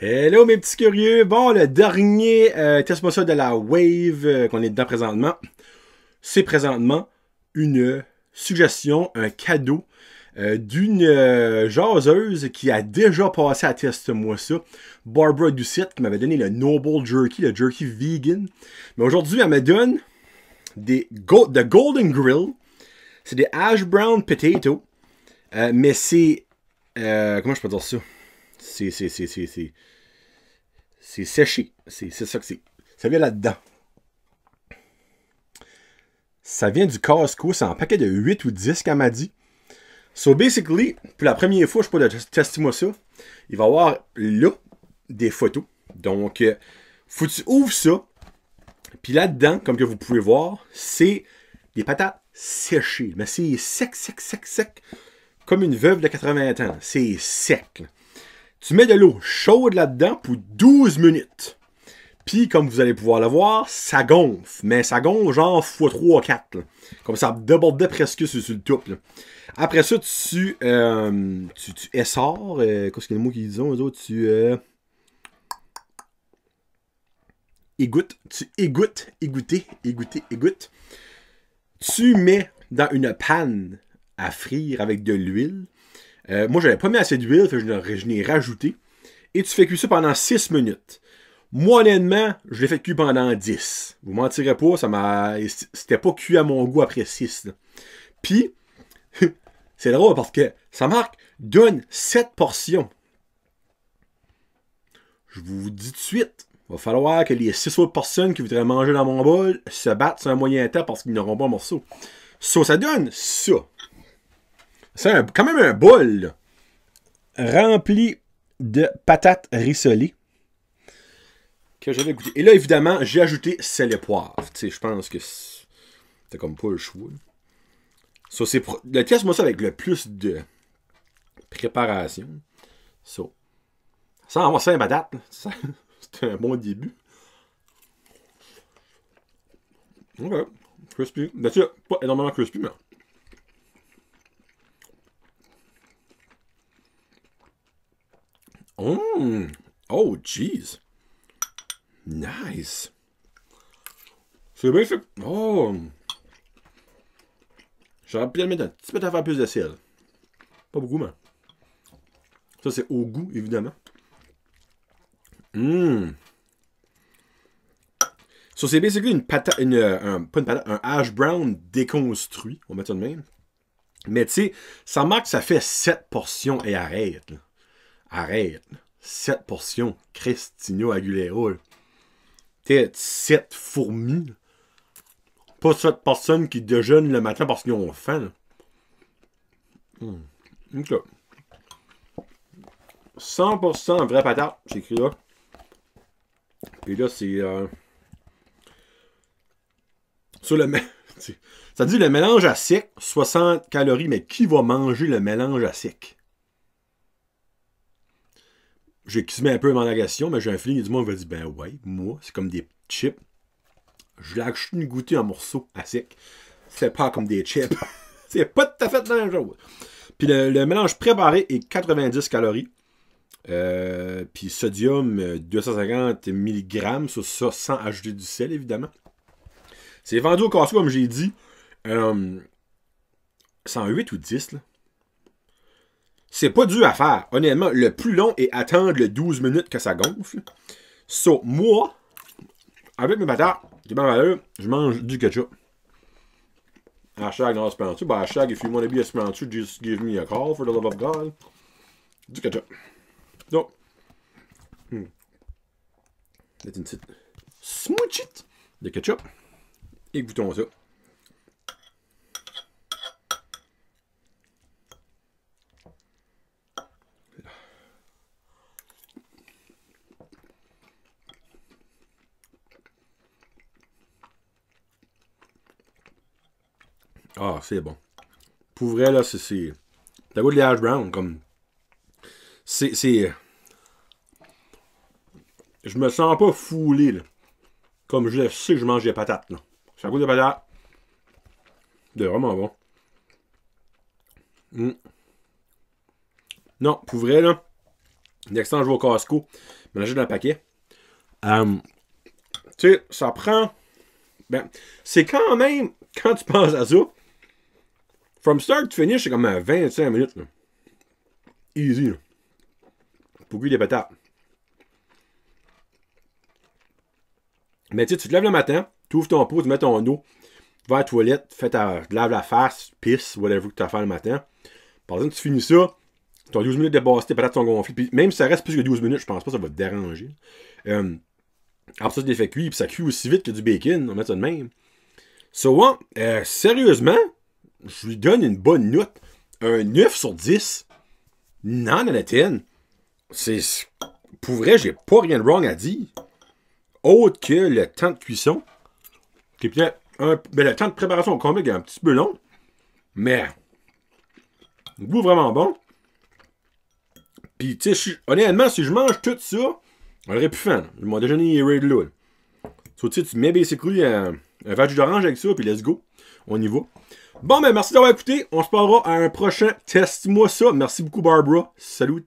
Hello mes petits curieux. Bon, le dernier test ça de la Wave qu'on est dedans présentement, c'est présentement une suggestion, un cadeau d'une jaseuse qui a déjà passé à test-moi ça, Barbara Doucette, qui m'avait donné le Noble Jerky, le jerky vegan. Mais aujourd'hui, elle me donne de Golden Grill. C'est des hash brown potato, mais c'est comment je peux dire ça? C'est séché. C'est ça que c'est. Ça vient là-dedans. Ça vient du Costco. C'est un paquet de 8 ou 10 qu'elle m'a dit. So basically, pour la première fois, je peux tester moi ça. Il va y avoir là des photos. Donc, faut que tu ouvres ça. Puis là-dedans, comme que vous pouvez voir, c'est des patates séchées. Mais c'est sec, sec, sec, sec. Comme une veuve de 80 ans. C'est sec. Là. Tu mets de l'eau chaude là-dedans pour 12 minutes. Puis, comme vous allez pouvoir le voir, ça gonfle. Mais ça gonfle genre x3 4. Là. Comme ça débordait presque sur le top. Là. Après ça, tu essores. Qu'est-ce que le mot qu'ils disent, eux autres? Égouttes. Tu égouttes. Tu mets dans une panne à frire avec de l'huile. Moi, j'avais pas mis assez d'huile, je n'ai rajouté. Et tu fais cuire ça pendant 6 minutes. Moi, honnêtement, je l'ai fait cuire pendant 10. Vous mentirez pas, c'était pas cuit à mon goût après 6. Là. Puis, c'est drôle parce que ça marque donne 7 portions. Je vous dis tout de suite, il va falloir que les 6 autres personnes qui voudraient manger dans mon bol se battent sur un moyen temps parce qu'ils n'auront pas un morceau. Ça donne ça. C'est quand même un bol rempli de patates rissolées que j'avais goûté. Et là, évidemment, j'ai ajouté sel et poivre. Tu sais, je pense que c'est comme pas le choix. Ça, c'est le test, moi, ça avec le plus de préparation. Ça. Sans avoir 5 patates, c'est un bon début. Ok. Crispy. Là-dessus, pas énormément crispy, mais. Oh, jeez. Nice. C'est bien fait. Oh. J'aurais pu mettre un petit peu d'affaire plus de sel. Pas beaucoup, mais. Ça, c'est au goût, évidemment. Ça, c'est basically une patate. Pas une patate, un hash brown déconstruit. On va mettre ça de même. Mais tu sais, ça marque que ça fait 7 portions et arrête. Là. Arrête. 7 portions. Cristina Aguilera. T'es 7 fourmis. Pas 7 personnes qui déjeunent le matin parce qu'ils ont faim. Donc 100% vraie patate, c'est écrit là. Et là, c'est... sur le... Ça dit le mélange à sec, 60 calories, mais qui va manger le mélange à sec? J'ai quitté un peu mon agression, mais j'ai un feeling, du monde va dire, ben ouais, moi, c'est comme des chips. Je l'ai acheté une goûtée en morceaux à sec. C'est pas comme des chips. C'est pas tout à fait la même chose. Puis le mélange préparé est 90 calories. Puis sodium 250 mg sur ça sans ajouter du sel, évidemment. C'est vendu au Costco, comme j'ai dit. 108 ou 10, là. C'est pas dur à faire. Honnêtement, le plus long est attendre le 12 minutes que ça gonfle. So, moi, avec mes patates, c'est bien malheureux, je mange du ketchup. Hashtag not sponsored. But hashtag if you want to be a sponsor, just give me a call for the love of God. Du ketchup. Donc, c'est une petite smoochit de ketchup. Et goûtons ça. Ah, c'est bon. Pour vrai, là, c'est... La goût de les hash brown, comme... C'est... Je me sens pas foulé, là. Comme je sais que je mange des patates, là. Ça goûte de patates. C'est vraiment bon. Non, pour vrai, là... Next time, je vais au Costco, mélanger dans un paquet. Tu sais, ça prend. Ben, c'est quand même, quand tu penses à ça, from start to finish, c'est comme à 25 minutes. Là. Easy. Là. Pour cuire des patates. Mais tu sais, tu te lèves le matin, tu ouvres ton pot, tu mets ton eau, tu vas à la toilette, tu laves la face, pisse, whatever que tu as à faire le matin. Par exemple, tu finis ça, tu as 12 minutes de basser, tes patates sont gonflées. Puis même si ça reste plus que 12 minutes, je pense pas que ça va te déranger. Après ça, tu les fais cuire, puis ça cuit aussi vite que du bacon, on va mettre ça de même. So, sérieusement, je lui donne une bonne note. Un 9 sur 10. Non, à 10. C'est. Pour vrai, j'ai pas rien de wrong à dire. Autre que le temps de cuisson. Qui est peut-être ben, le temps de préparation au complet qui est un petit peu long. Mais. Le goût vraiment bon. Puis, tu sais, honnêtement, si je mange tout ça, on aurait pu faire. Mon déjeuner est ready là. So, tu sais, tu mets basically un verre d'orange avec ça, puis let's go. On y va. Bon, ben, merci d'avoir écouté. On se parlera à un prochain Teste-moi ça. Merci beaucoup, Barbara. Salut.